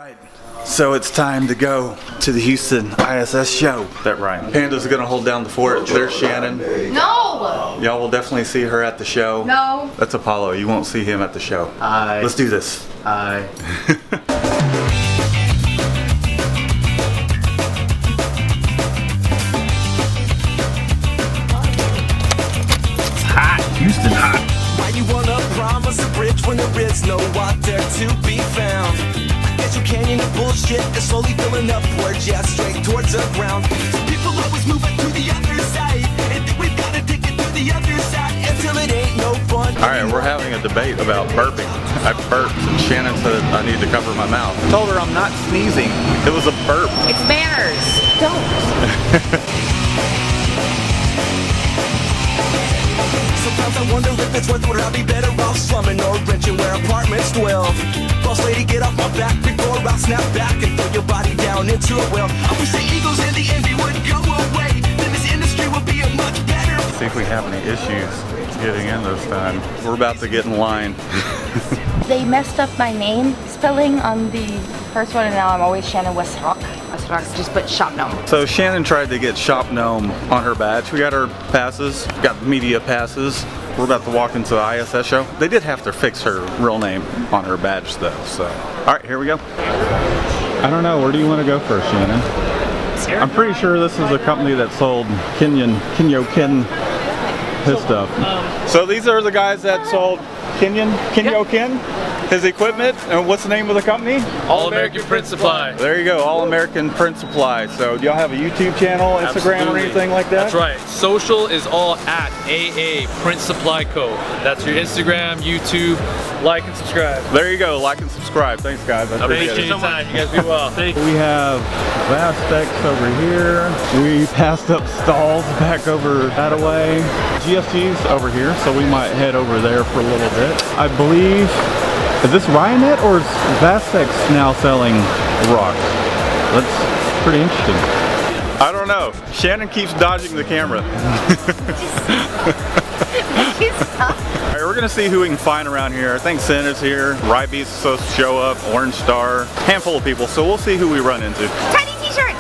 Alright, so it's time to go to the Houston ISS Show. That Ryan. Panda's gonna hold down the fort. There's Shannon. No! Y'all will definitely see her at the show. No. That's Apollo. You won't see him at the show. Aye. Let's do this. Aye. Houston hot. Why you wanna promise a bridge when there is no water to be found? I guess you canyon of bullshit is slowly filling up towards ya, straight towards the ground. So people always moving to the other side, and think we've gotta dig it to the other side until it ain't no fun. Alright, we're having a debate about burping. I burped and Shannon said I need to cover my mouth. I told her I'm not sneezing. It was a burp. It's manners. Don't. Sometimes I wonder if it's worth it, would I be better off slumming or renting where apartments dwell? Boss lady, get off my back before I snap back and throw your body down into a well. I wish the egos and the envy would go away, then this industry would be a much better. See if we have any issues getting in this time. We're about to get in line. They messed up my name spelling on the first one, and now I'm always Shannon Westrock. Westrock, just put Shop Gnome. So Shannon tried to get Shop Gnome on her badge. We got our passes, got media passes. We're about to walk into the ISS show. They did have to fix her real name on her badge though, so. All right, here we go. I don't know, where do you want to go first, Shannon? I'm pretty sure this is a company that sold Kenyo his stuff. So these are the guys that sold Kenyo Ken, his equipment, and what's the name of the company? All American Print Supply. There you go, All American Print Supply. So do y'all have a YouTube channel, Instagram, Absolutely. or anything like that? That's right. Social is all at AA Print Supply Co. That's your Instagram, YouTube. Like and subscribe. There you go, like and subscribe. Thanks guys, I appreciate Thank you it. so much. You guys be well. Thank you. We have Vastex over here. We passed up stalls back over that away. GFG's over here, so we might head over there for a little bit. I believe, is this Ryanet or is Vastex now selling rock? That's pretty interesting. I don't know. Shannon keeps dodging the camera. Alright, we're gonna see who we can find around here. I think Sin is here. RhyBeats is supposed to show up. Orange Star. Handful of people, so we'll see who we run into. Tiny t-shirts!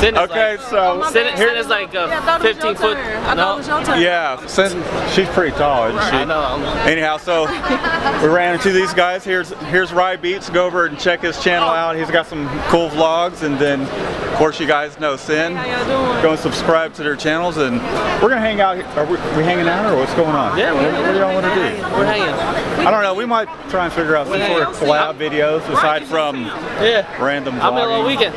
Okay, so Sin is like 15 foot. No. yeah, Sin, she's pretty tall, isn't she? I know. Anyhow, so we ran into these guys. Here's RhyBeats. Go over and check his channel out. He's got some cool vlogs, and then of course you guys know Sin. Go and subscribe to their channels, and we're gonna hang out. Are we hanging out, or what's going on? Yeah, what do y'all want to do? We're hanging. I don't know. We might try and figure out some sort of collab videos aside from random vlogging. I'm in all weekend.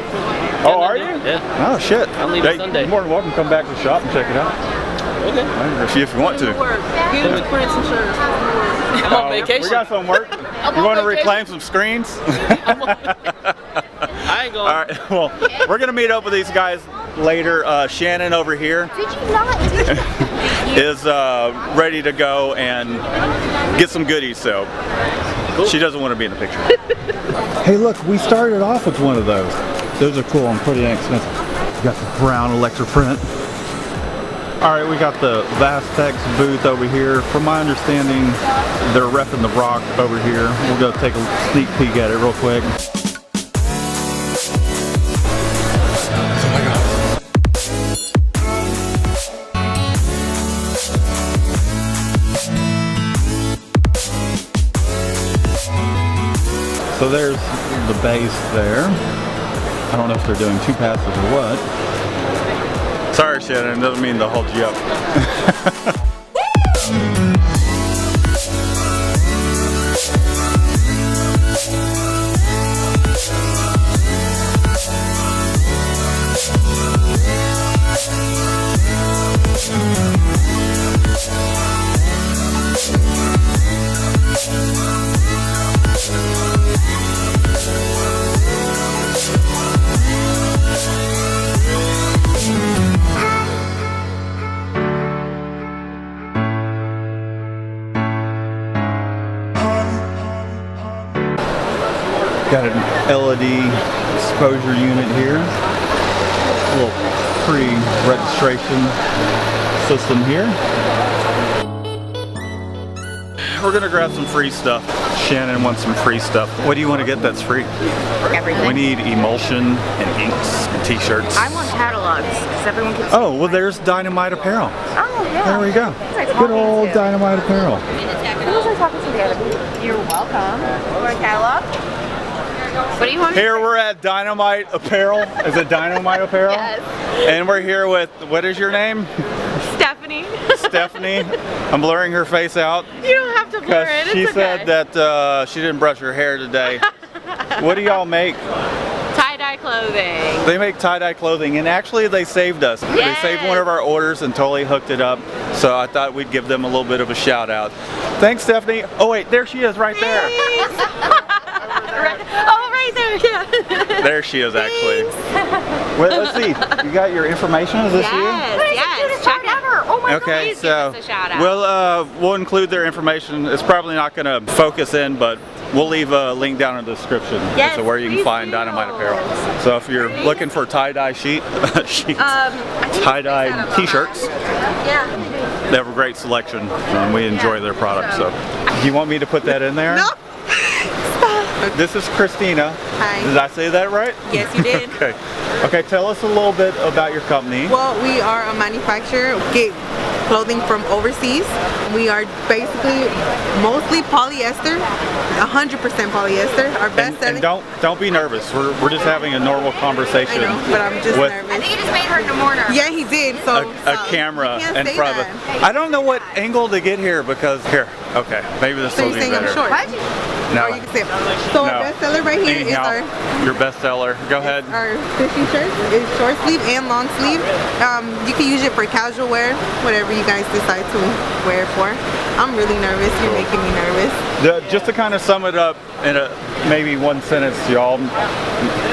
Oh, are you? Yeah. Oh shit. I'm leaving Sunday. You're more than welcome to come back to the shop and check it out. Okay. If you want to. I'm on vacation. We got some work. You want to reclaim some screens? I ain't going. All right. Well, we're gonna meet up with these guys later. Shannon over here Did you not? is ready to go and get some goodies. So she doesn't want to be in the picture. Hey, look, we started off with one of those. Those are cool and pretty inexpensive. Got the brown Electroprint. All right, we got the Vastex booth over here. From my understanding, they're repping the rock over here. We'll go take a sneak peek at it real quick. So there's the base there. I don't know if they're doing 2 passes or what. Sorry, Shannon, doesn't mean to hold you up. Got an LED exposure unit here. A little pre-registration system here. We're gonna grab some free stuff. Shannon wants some free stuff. What do you want to get that's free? Everything. We need emulsion and inks and t-shirts. I want catalogs because everyone keeps. Oh, well, there's Dynamite Apparel. Oh yeah. There we go. Good old Dynamite Apparel. Who was I talking to the other day? You're welcome. You want a catalog? What do you want? Here we're at Dynamite Apparel. Is it Dynamite Apparel? Yes. And we're here with, what is your name? Stephanie. Stephanie. I'm blurring her face out. You don't have to blur it. She said that she didn't brush her hair today. What do y'all make? Tie-dye clothing. They make tie-dye clothing, and actually they saved us. Yes. They saved one of our orders and totally hooked it up. So I thought we'd give them a little bit of a shout out. Thanks, Stephanie. Oh wait, there she is right there. Oh, right there, yeah. There she is actually. Well, let's see. You got your information? Is this you? Yes. Check it. Oh my God. Okay, Please so give us a shout out. we'll include their information. It's probably not going to focus in, but we'll leave a link down in the description as to where you can please find do. Dynamite Apparel. So if you're looking for tie-dye tie-dye t-shirts, Yeah. they have a great selection, and we enjoy their product. So, do you want me to put that in there? No. This is Christina. Hi. Did I say that right? Yes, you did. Okay. Okay, tell us a little bit about your company. Well, we are a manufacturer, get clothing from overseas. We are basically mostly polyester, 100% polyester. Our best And selling. don't be nervous. We're just having a normal conversation. I know, but I'm just with nervous. I think you just made her more nervous. Yeah, he did. So a camera you can't in say front of that. us. I don't know what angle to get here because here. Okay, maybe this So will you're be saying better. I'm short? Why'd you? No. Or you can say, so No. our best seller right here is Anyhow, your bestseller. Go ahead. our fishing shirts. It's short sleeve and long sleeve. You can use it for casual wear, whatever you guys decide to wear it for. I'm really nervous. You're making me nervous. Just to kind of sum it up in maybe one sentence, y'all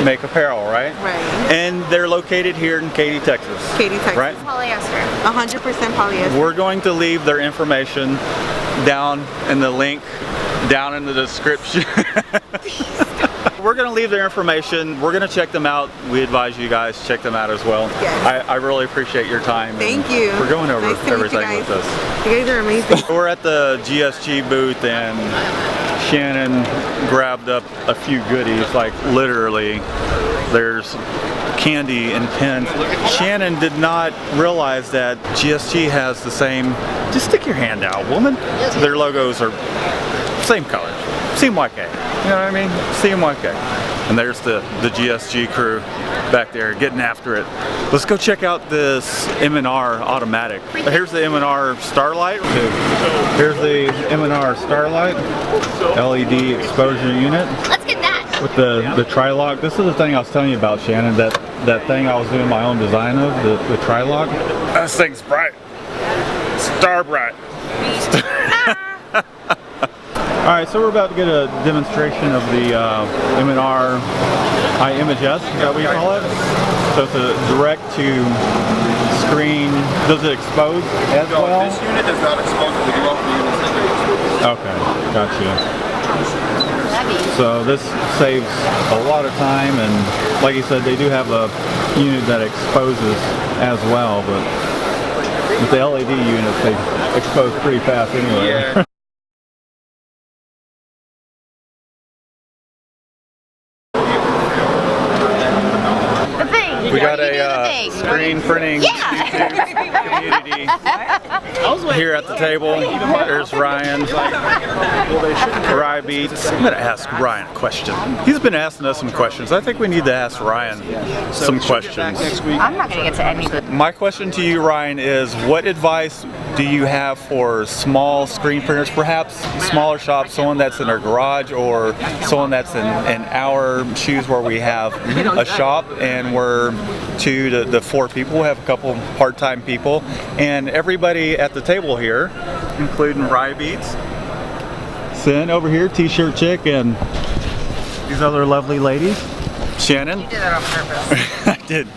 make apparel, right? Right. And they're located here in Katy, Texas. Katy, Texas. Right? Polyester. 100% polyester. We're going to leave their information down in the link, down in the description. We're going to leave their information. We're going to check them out. We advise you guys check them out as well. Yes. I really appreciate your time. Thank you. For going over Nice to meet you everything guys. with us. You guys are amazing. We're at the GSG booth and Shannon grabbed up a few goodies, like literally there's candy and pens. Shannon did not realize that GSG has the same, just stick your hand out, woman. Their logos are same color, CMYK, you know what I mean? CMYK. And there's the GSG crew back there getting after it. Let's go check out this M&R automatic. Here's the M&R Starlight. Here's the M&R Starlight LED exposure unit. Let's get that. With the tri-lock. This is the thing I was telling you about, Shannon, that thing I was doing my own design of, the tri-lock. This thing's bright. Star bright. Alright, so we're about to get a demonstration of the M&R iMages, is that what you call it? So it's a direct to screen. Does it expose as well? This unit does not expose the glove unit. Okay, gotcha. So this saves a lot of time, and like you said, they do have a unit that exposes as well, but with the LED units, they expose pretty fast anyway. Yeah. We got a screen printing community here at the table. There's Ryan, RhyBeats. I'm going to ask Ryan a question. He's been asking us some questions. I think we need to ask Ryan some questions. I'm not going to get to any of it. My question to you, Ryan, is what advice do you have for small screen printers, perhaps smaller shops, someone that's in their garage or someone that's in our shoes where we have a shop and we're 2 to 4 people, we have a couple part-time people, and everybody at the table here, including RhyBeats, Sin over here, T-shirt chick, and these other lovely ladies. Shannon? You did that on purpose. I did.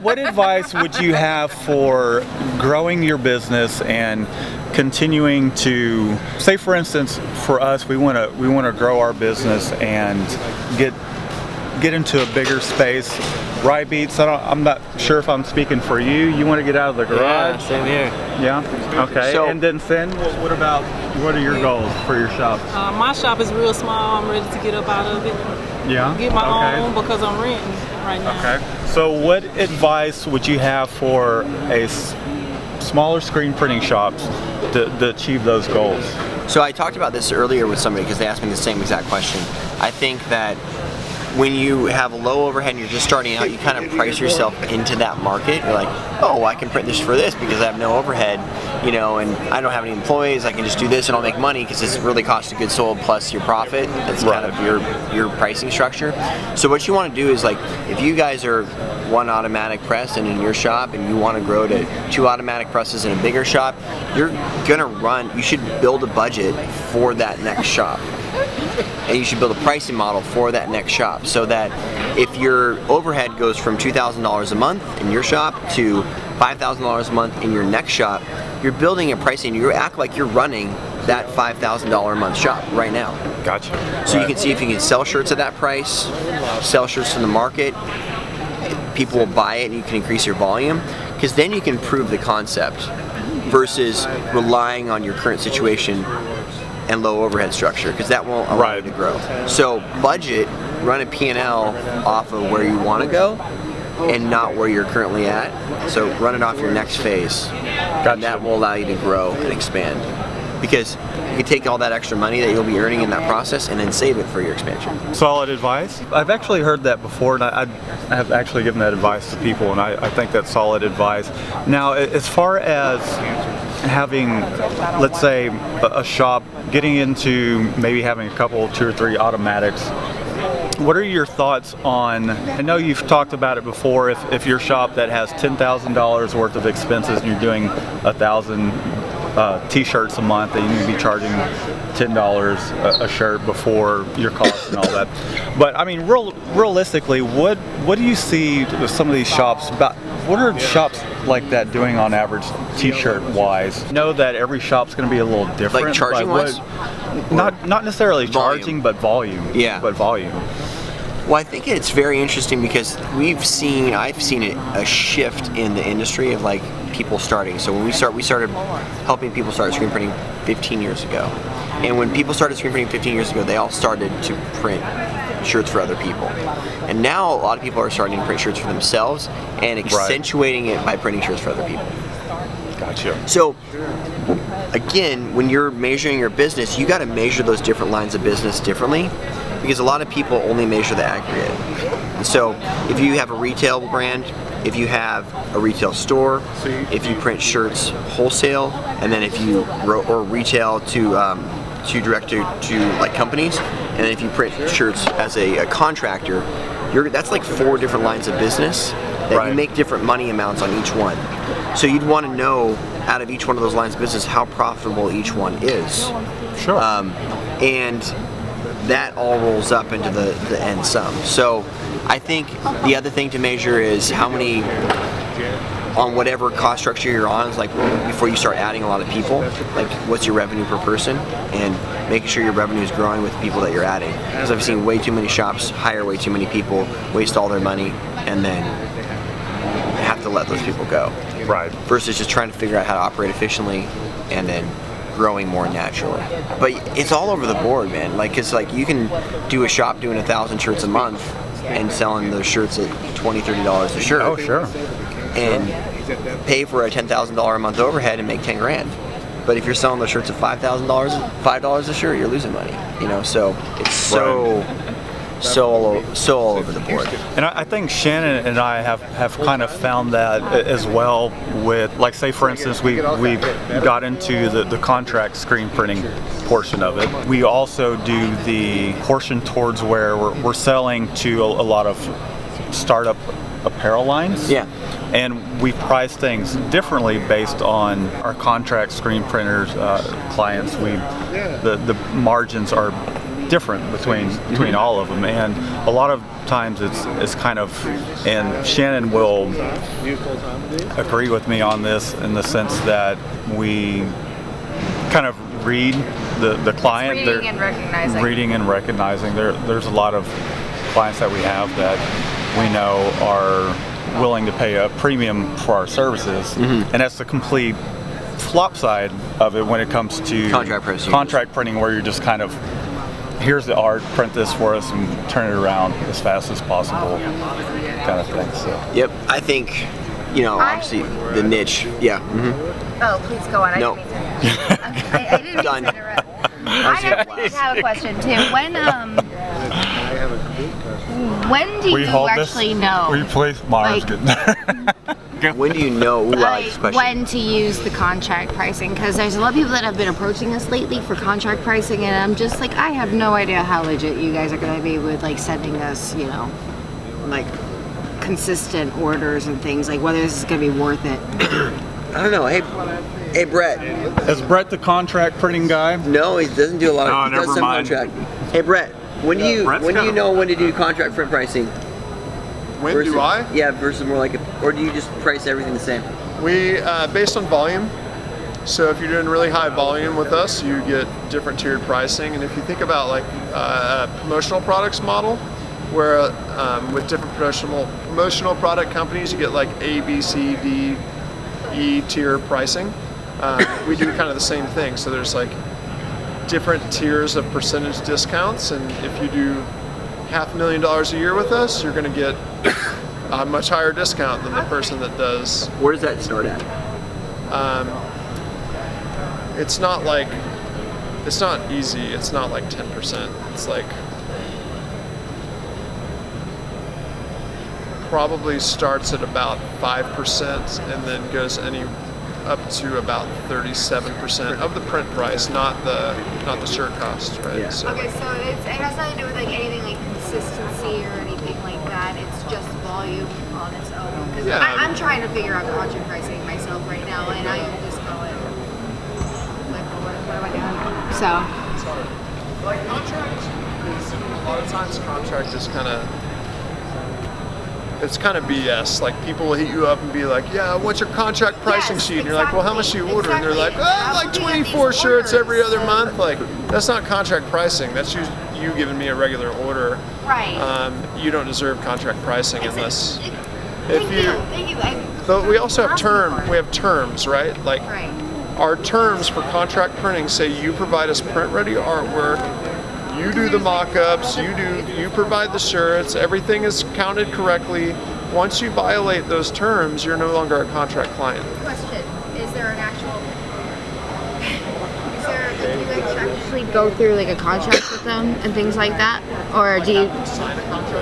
What advice would you have for growing your business and continuing to, say for instance, for us, we want to grow our business and get get into a bigger space. RhyBeats, I'm not sure if I'm speaking for you. You want to get out of the garage? Yeah, same here. Yeah? Okay. So- and then Finn, what are your goals for your shop? My shop is real small. I'm ready to get up out of it. Yeah? Get my own because I'm renting right now. Okay. So what advice would you have for a smaller screen printing shops to achieve those goals? So I talked about this earlier with somebody because they asked me the same exact question. I think that when you have a low overhead and you're just starting out, you kind of price yourself into that market. You're like, oh, I can print this for this because I have no overhead, you know, and I don't have any employees. I can just do this and I'll make money because it's really cost of goods sold plus your profit. That's kind of your pricing structure. So what you want to do is, like, if you guys are one automatic press and in your shop and you want to grow to 2 automatic presses in a bigger shop, you're gonna you should build a budget for that next shop. And you should build a pricing model for that next shop so that if your overhead goes from $2,000 a month in your shop to $5,000 a month in your next shop, you're building a pricing. You act like you're running that $5,000 a month shop right now. Gotcha. So you can see if you can sell shirts at that price, sell shirts to the market, people will buy it and you can increase your volume, because then you can prove the concept versus relying on your current situation and low overhead structure, because that won't allow you to grow. So budget, run a P&L off of where you want to go and not where you're currently at. So run it off your next phase. And that will allow you to grow and expand. Because you can take all that extra money that you'll be earning in that process and then save it for your expansion. Solid advice. I've actually heard that before, and I have actually given that advice to people, and I think that's solid advice. Now, as far as having, let's say, a shop, getting into maybe having a couple, 2 or 3 automatics, what are your thoughts on, I know you've talked about it before, if your shop that has $10,000 worth of expenses and you're doing 1,000 t-shirts a month, that you need to be charging $10 a shirt before your costs and all that. But I mean, realistically, what do you see with some of these shops about? What are shops like that doing on average, t-shirt wise? I know that every shop's going to be a little different. Like charging wise? Not necessarily volume. charging, but volume. Yeah. But volume. Well, I think it's very interesting because I've seen a shift in the industry of, like, people starting. So when we started helping people start screen printing 15 years ago. And when people started screen printing 15 years ago, they all started to print shirts for other people. And now a lot of people are starting to print shirts for themselves and accentuating it by printing shirts for other people. Gotcha. So again, when you're measuring your business, you got to measure those different lines of business differently, because a lot of people only measure the aggregate. So if you have a retail brand, if you have a retail store, if you print shirts wholesale, and then if you or retail to direct to like companies, and then if you print shirts as a contractor, that's like 4 different lines of business that you make different money amounts on each one. So you'd want to know out of each one of those lines of business how profitable each one is. Sure. And that all rolls up into the end sum. So I think the other thing to measure is how many, on whatever cost structure you're on, is like before you start adding a lot of people, like what's your revenue per person, and making sure your revenue is growing with the people that you're adding. Because I've seen way too many shops hire way too many people, waste all their money, and then have to let those people go. Right. Versus just trying to figure out how to operate efficiently and then growing more naturally. But it's all over the board, man. Like, it's like you can do a shop doing 1,000 shirts a month and selling those shirts at $20, $30 a shirt. Oh, sure. And pay for a $10,000 a month overhead and make 10 grand. But if you're selling those shirts at $5 a shirt, you're losing money. You know, so it's so all over the board. And I think Shannon and I have kind of found that as well with, like, say for instance, we got into the contract screen printing portion of it. We also do the portion towards where we're selling to a lot of startup apparel lines. Yeah. And we price things differently based on our contract screen printers clients. The margins are different between all of them, and a lot of times it's kind of, and Shannon will agree with me on this in the sense that we kind of read the client. Reading and recognizing. Reading and recognizing. There's a lot of clients that we have that we know are willing to pay a premium for our services, and that's the complete flop side of it when it comes to contract printing, where you're just kind of, here's the art, print this for us and turn it around as fast as possible kind of thing. So. Yep, I think, you know, obviously the niche, yeah. Oh, please go on. I No. didn't mean to. I didn't mean to interrupt. I have a question too. When do you actually know? Will you please? Mara's getting When do you know? Ooh, I like this question. When to use the contract pricing? Because there's a lot of people that have been approaching us lately for contract pricing, and I'm just like, I have no idea how legit you guys are going to be with like sending us, you know, like consistent orders and things. Like whether this is going to be worth it. I don't know. Hey, Brett. Is Brett the contract printing guy? No, he doesn't do a lot of. Oh, He does never some mind. contract. Hey, Brett. When do you know when to do contract print pricing? When versus, do I? Yeah, versus more like, or do you just price everything the same? We, based on volume. So if you're doing really high volume with us, you get different tiered pricing. And if you think about like a promotional products model, where with different promotional product companies, you get like A, B, C, D, E tier pricing. We do kind of the same thing. So there's like different tiers of percentage discounts, and if you do $500,000 a year with us, you're going to get a much higher discount than the person that does. Where does that start at? It's not easy. It's not like 10%. It's like probably starts at about 5% and then goes up to about 37% of the print price, not the shirt cost, right? Yeah. So, Okay, so it has nothing to do with like anything like consistency or anything like that. It's just volume on its own. Because Yeah. I'm trying to figure out contract pricing myself right now, and I am just going like, what am I doing? So. like contract is a lot of times contract is kind of. It's kind of BS. Like people will hit you up and be like, "Yeah, what's your contract pricing sheet?" And you're like, "Well, how much do you order?" And they're like, "Like 24 shirts every other month." Like that's not contract pricing. That's you giving me a regular order. Right. You don't deserve contract pricing unless Thank you. But we also have We have terms, right? Like Right. our terms for contract printing say you provide us print-ready artwork. You do the mock-ups, you provide the shirts, everything is counted correctly. Once you violate those terms, you're no longer a contract client. Question: is there an actual? Do you actually go through like a contract with them and things like that, or do you?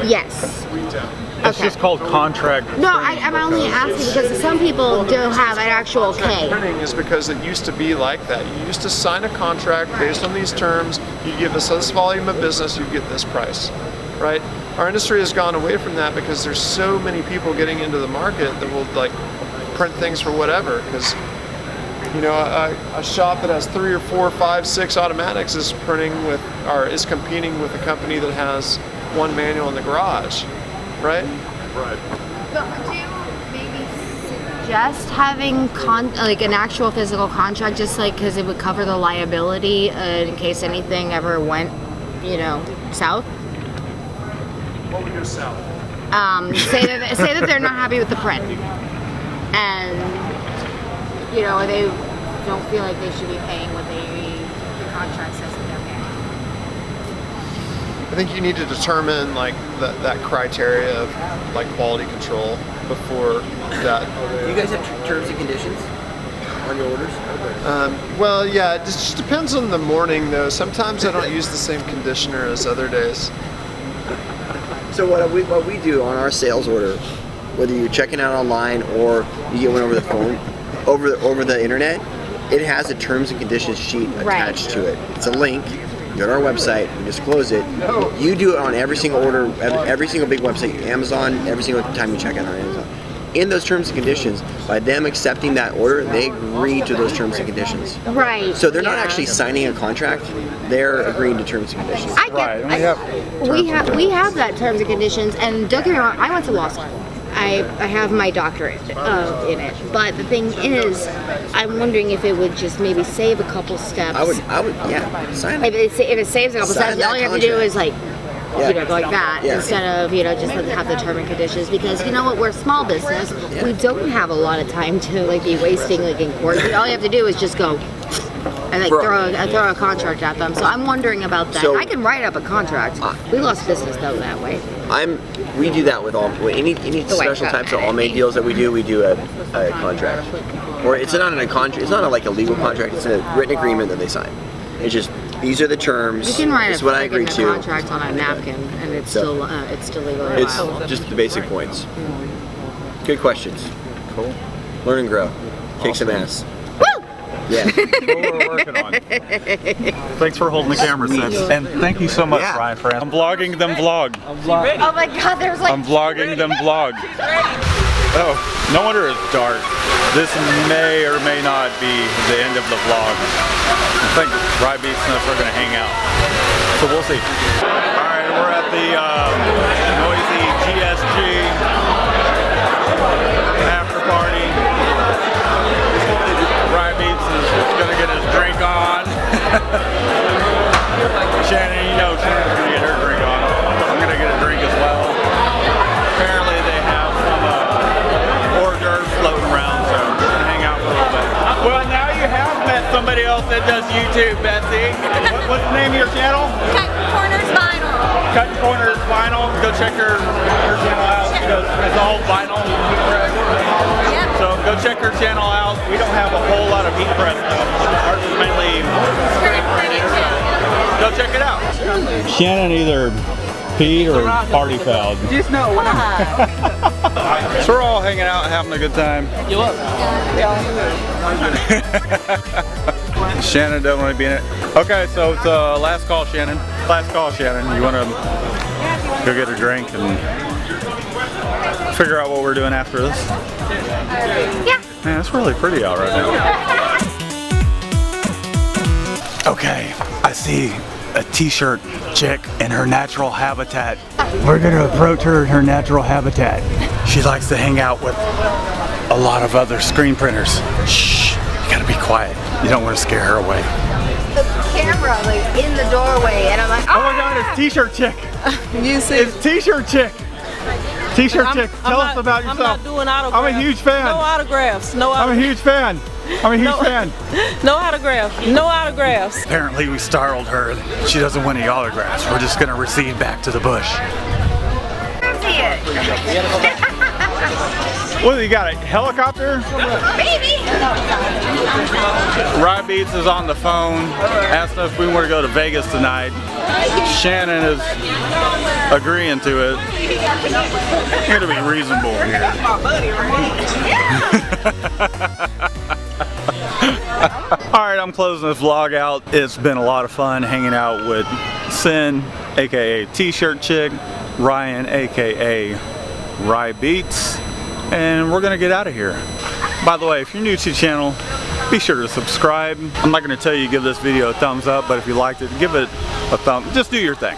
Yes. We don't. It's just called contract. No, I'm only asking because some people do have an actual K. Printing is because it used to be like that. You used to sign a contract based on these terms. You give us this volume of business, you get this price, right? Our industry has gone away from that because there's so many people getting into the market that will like print things for whatever. Because you know, a shop that has 3 or 4, 5, 6 automatics is is competing with a company that has one manual in the garage. Right? Right. But would you maybe suggest having like an actual physical contract, just like because it would cover the liability in case anything ever went, you know, south? What would go south? Say that they're not happy with the print, and you know they don't feel like they should be paying what the contract says that they're paying. I think you need to determine like that criteria of like quality control before that. Do you guys have terms and conditions on your orders? Well, yeah, it just depends on the morning though. Sometimes I don't use the same conditioner as other days. So what we do on our sales order, whether you're checking out online or you get one over the phone, over the internet, it has a terms and conditions sheet attached to it. It's a link. You go to our website, you disclose it. You do it on every single order, every single big website, Amazon, every single time you check out on Amazon. In those terms and conditions, by them accepting that order, they agree to those terms and conditions. Right. So they're not actually signing a contract; they're agreeing to terms and conditions. I get. We have that terms and conditions, and don't get me wrong. I went to law school. I have my doctorate in it. But the thing is, I'm wondering if it would just maybe save a couple steps. I would, yeah, sign it. If it saves a couple steps, all you have to do is like you know, like that, instead of, you know, just have the term and conditions, because you know what, we're a small business, we don't have a lot of time to like be wasting like in court. All you have to do is just go and like throw a contract at them. So I'm wondering about that. So, I can write up a contract. We lost business though that way. We do that with any special types of all-made deals that we do a contract. Or it's not a contract. It's not like a legal contract. It's a written agreement that they sign. It's just these are the terms. You can write this is what I agree to. contract on a napkin, and it's still legally It's viable. just the basic points. Good questions. Cool. Learn and grow. Kick some ass. Woo! Yeah. That's what we're working on. Thanks for holding the camera, Sid. And thank you so much, Ryan, for asking. I'm vlogging them vlog. Oh my God, there's like. I'm vlogging them vlog. Oh, no wonder it's dark. This may or may not be the end of the vlog. I think RhyBeats and us are going to hang out. So we'll see. Alright, we're at the noisy GSG after party. RhyBeats is going to get his drink on. Shannon, you know Shannon's going to get her drink on. I'm going to get a drink as well. Apparently they have some hors d'oeuvres floating around, so we're going to hang out for a little bit. Well, now you have met somebody else that does YouTube, Betsy. What's the name of your channel? Cutting Corners Vinyl. Cutting Corners Vinyl. Go check her channel out. She does, it's all vinyl heat press. Yep. So go check her channel out. We don't have a whole lot of heat press stuff. Ours is mainly screen printing. Go check it out. Shannon either peed or party fouled. Just know when So we're all hanging out, having a good time. you up. Shannon doesn't want to be in it. Okay, so it's last call, Shannon. Last call, Shannon. You want to go get a drink and figure out what we're doing after this? Yeah. Man, it's really pretty out right now. Okay, I see a t-shirt chick in her natural habitat. We're gonna approach her in her natural habitat. She likes to hang out with a lot of other screen printers. Shh, you gotta be quiet. You don't want to scare her away. The camera like in the doorway, and I'm like, oh my God, it's t-shirt chick. You see, It's t-shirt chick. T-shirt chick, tell us about yourself. I'm not doing autographs. I'm a huge fan. No autographs. No I'm a huge fan. I'm a huge fan. No autographs. No autographs. Apparently we startled her. She doesn't want any autographs. We're just gonna recede back to the bush. see it. What, you got a helicopter? Maybe. RhyBeats is on the phone, asked us if we want to go to Vegas tonight. Shannon is agreeing to it. You're gonna be reasonable here. Alright, I'm closing this vlog out. It's been a lot of fun hanging out with Sin, aka T-shirt Chick, Ryan, aka RhyBeats, and we're gonna get out of here. By the way, if you're new to the channel, be sure to subscribe. I'm not gonna tell you to give this video a thumbs up, but if you liked it, give it a thumb. Just do your thing.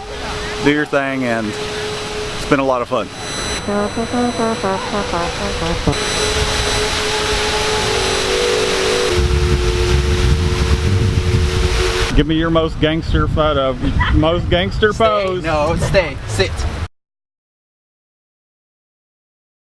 Do your thing, and it's been a lot of fun. Give me your most gangster photo. Most gangster pose. No, stay. Sit.